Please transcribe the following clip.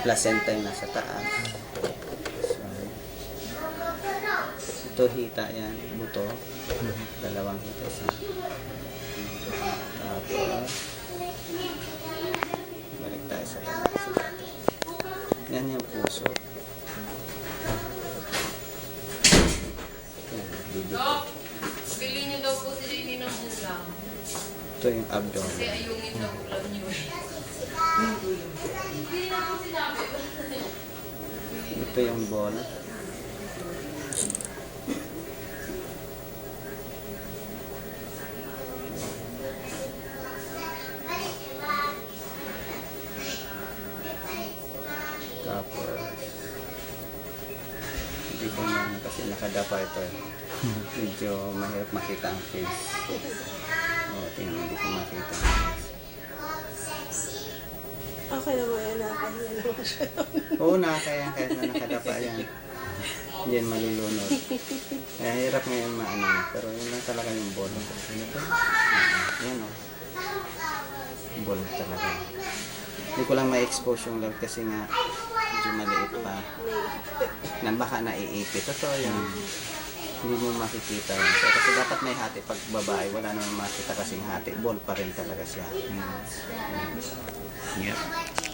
placenta yung nasa taas. So, ito hita yan, buto. Dalawang hita isa. Tapos, balik tayo sa taas. Yan yung puso. Yan, Dok, bili niyo daw po si Jenny ng ulam. ito yung abdomen. Kasi ayungin daw ulam niyo. Hindi na po sinabi. Ito yung ball. Tapos, hindi ko man kasi nakadapa ito eh. Medyo mahirap makita ang face. Tingnan, hindi ko makita ang face. Okay naman yan, nakahiya naman siya. Oo, nakakaya kahit na nakadapa yan. Yan malulunod. Kaya hirap ngayon maano. Pero yun lang talaga yung ball. Yan o. Ball talaga. Hindi ko lang ma-expose yung love kasi nga medyo maliit pa. Na baka naiipit. Totoo yun. Hindi mo makikita yun. So, kasi dapat may hati pag babae. Wala naman makita kasing hati. Ball pa rin talaga siya. Yep.